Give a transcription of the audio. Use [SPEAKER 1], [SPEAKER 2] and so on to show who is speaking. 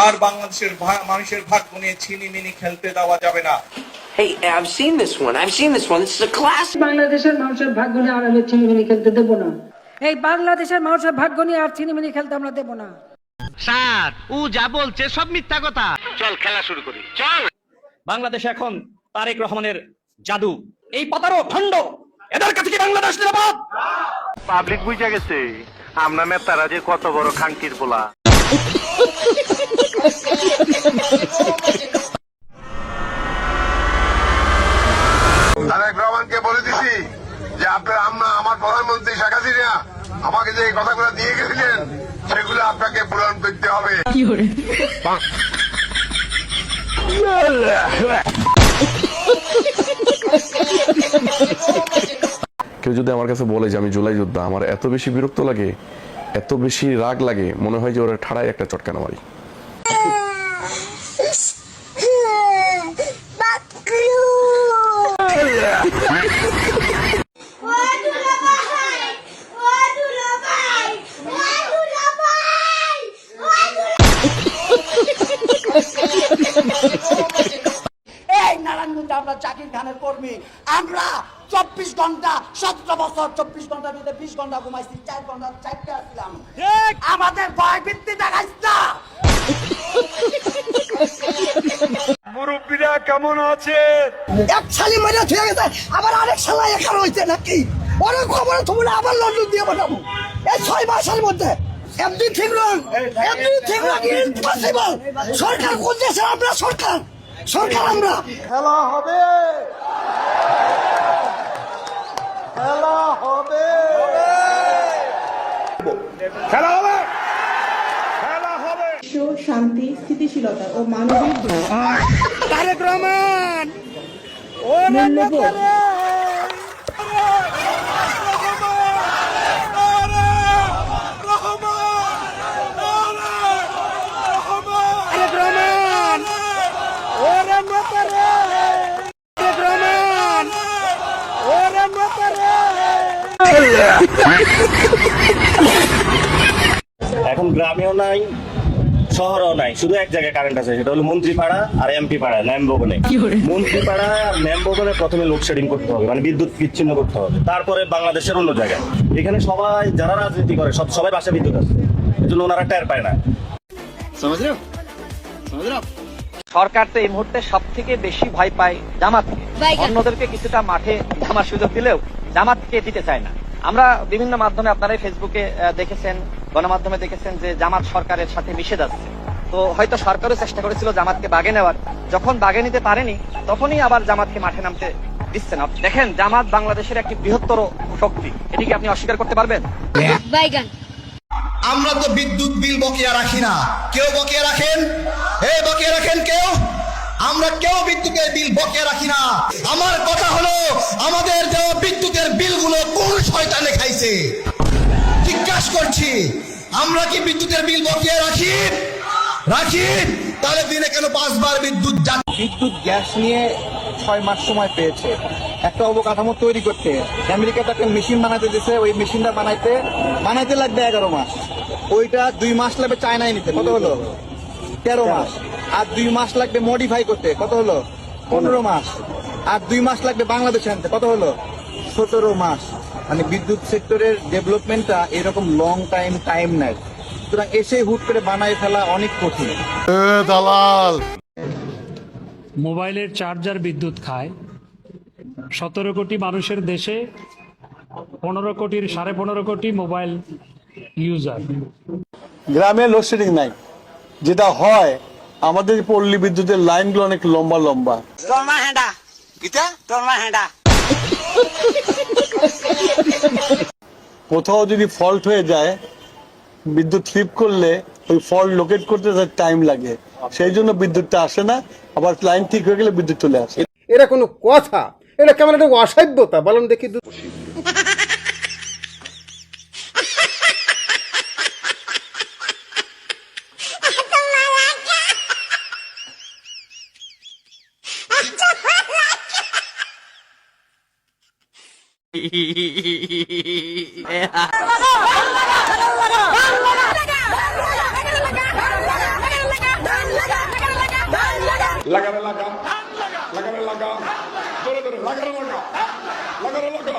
[SPEAKER 1] আর বাংলাদেশের মানুষের ভাগ্য নিয়ে ছিনিমিনি খেলতে দেওয়া যাবে না।
[SPEAKER 2] Hey, I've seen this one. This is a classic.
[SPEAKER 3] বাংলাদেশের মানুষের ভাগ্য নিয়ে আর আমি ছিনিমিনি খেলতে দেব না। এই বাংলাদেশের মানুষের ভাগ্য নিয়ে আর ছিনিমিনি খেলতে আমরা দেব না।
[SPEAKER 4] স্যার ও যা বলছে সব মিথ্যা কথা। চল খেলা শুরু করি, চল।
[SPEAKER 5] বাংলাদেশে এখন তারেক রহমানের জাদু, এই পাতারও খণ্ড, এদের কাছে কি বাংলাদেশ নিরাপদ?
[SPEAKER 6] পাবলিক বুঝা গেছে আমরা নেতারা যে কত বড় খানকির পোলা।
[SPEAKER 7] তারেক রহমানকে বলে দিছি যে আপনার আমার প্রধানমন্ত্রী শেখ হাসিনা আমাকে যে কথাগুলো দিয়ে গেছিলেন সেগুলো আপনাকে পূরণ করতে হবে।
[SPEAKER 8] কেউ যদি আমার কাছে বলে যে আমি জুলাই যোদ্ধা, আমার এত বেশি বিরক্ত লাগে, এত বেশি রাগ লাগে, মনে হয় যে ওরা ঠাড়াই একটা চটকানো মারি।
[SPEAKER 9] এই নারায়ণগঞ্জে আমরা জাকির খানের কর্মী, আমরা 24 ঘন্টা 17 বছর 24 ঘন্টার ভিতরে 20 ঘন্টা ঘুমাইছি, 4 ঘন্টা 4টা আসলাম। আমাদের ভয় ভিত্তি দেখাইছ না।
[SPEAKER 7] মুরব্বীরা কেমন আছে?
[SPEAKER 9] এক শালি মেরে থুয়ে গেছে, আবার আরেক শালা একা রয়েছে নাকি? অনেক খবর তোমরা আবার লন্ডন দিয়ে পাঠাবো এই 6 মাসের মধ্যে। এভরিথিং রং, এভরিথিং রং ইম্পসিবল। সরকার কোন দেশের? আমরা সরকার আমরা।
[SPEAKER 7] খেলা হবে, খেলা হবে, খেলা হবে, খেলা হবে।
[SPEAKER 3] শান্তি, স্থিতিশীলতা ও মানবিক
[SPEAKER 9] তারেক রহমান
[SPEAKER 5] এখন গ্রামেও নাই, শহরেও নাই, শুধু এক জায়গায় কারেন্ট আছে, সেটা হলো মন্ত্রীপাড়া আর এমপি পাড়া, ন্যামভবনে। মন্ত্রীপাড়া আর ন্যামভবনে প্রথমে লোডশেডিং করতে হবে, মানে বিদ্যুৎ বিচ্ছিন্ন করতে হবে, তারপরে বাংলাদেশের অন্য জায়গায়। এখানে সবাই যারা রাজনীতি করে সবাই বাসা বিদ্যুৎ আছে, এজন্য ওনারা টের পায় না।
[SPEAKER 4] সরকার তো এই মুহূর্তে সব থেকে বেশি ভয় পায় জামাতকে। অন্যদেরকে কিছুটা মাঠে নামার সুযোগ দিলেও জামাতকে দিতে চায় না। আমরা বিভিন্ন মাধ্যমে, আপনারা ফেসবুকে দেখেছেন, গণমাধ্যমে দেখেছেন যে জামাত সরকারের সাথে মিশে যাচ্ছে। তো হয়তো সরকারও চেষ্টা করেছিল জামাতকে বাগে নেওয়ার, যখন বাগে নিতে পারেনি তখনই আবার জামাতকে মাঠে নামতে দিচ্ছে না। দেখেন, জামাত বাংলাদেশের একটি বৃহত্তর শক্তি, এটিকে আপনি অস্বীকার করতে পারবেন?
[SPEAKER 9] আমরা তো বিদ্যুৎ বিল বকেয়া রাখি না। কেউ বকেয়া রাখেন? বকেয়া রাখেন কেউ? আমরা কেউ বিদ্যুতের বিল বকেয়া রাখি না। আমার কথা হলো, আমাদের দেওয়া বিদ্যুতের বিলগুলো কোন শয়তানে খাইছে জিজ্ঞাসা করছি। আমরা কি বিদ্যুতের বিল বকেয়া রাখি? তাহলে দিনে কেন 5 বার বিদ্যুৎ যাচ্ছে?
[SPEAKER 6] বিদ্যুৎ গ্যাস নিয়ে 6 মাস সময় পেয়েছে একটা অবকাঠামো তৈরি করতে। আমেরিকাতে একটা মেশিন বানাতে দিয়েছে, ওই মেশিনটা বানাইতে লাগবে 11 মাস। ওইটা 2 মাস লাগবে চায়নায় নিতে, কত হলো? 13 মাস। আর 2 মাস লাগবে মডিফাই করতে, কত হলো? 15 মাস। আর 2 মাস লাগবে বাংলাদেশে আনতে, কত হলো? 17 মাস। মানে বিদ্যুৎ সেক্টরের ডেভেলপমেন্টটা এরকম লং টাইম নেয়, সুতরাং এসে হুট করে বানায় ফেলা অনেক কঠিন।
[SPEAKER 7] দালাল
[SPEAKER 10] মোবাইলের চার্জার বিদ্যুৎ খায়। 17 কোটি মানুষের দেশে 15 কোটির 15.5 কোটি মোবাইল ইউজার।
[SPEAKER 6] গ্রামে লোডশেডিং নাই, যেটা হয় আমাদের পল্লী বিদ্যুতের লাইনগুলো অনেক লম্বা। কোথাও যদি ফল্ট হয়ে যায়, বিদ্যুৎ ফ্লিপ করলে ওই ফল্ট লোকেট করতে টাইম লাগে, সেই জন্য বিদ্যুৎটা আসে না। আবার লাইন ঠিক হয়ে গেলে বিদ্যুৎ চলে আসে।
[SPEAKER 7] এটা কোনো কথা? এটা কেমন একটা অসভ্যতা বলেন দেখি। লাগারে লাগা লাগারে লাগা ধরে ধরে লাগারে লাগা লাগারে লাগা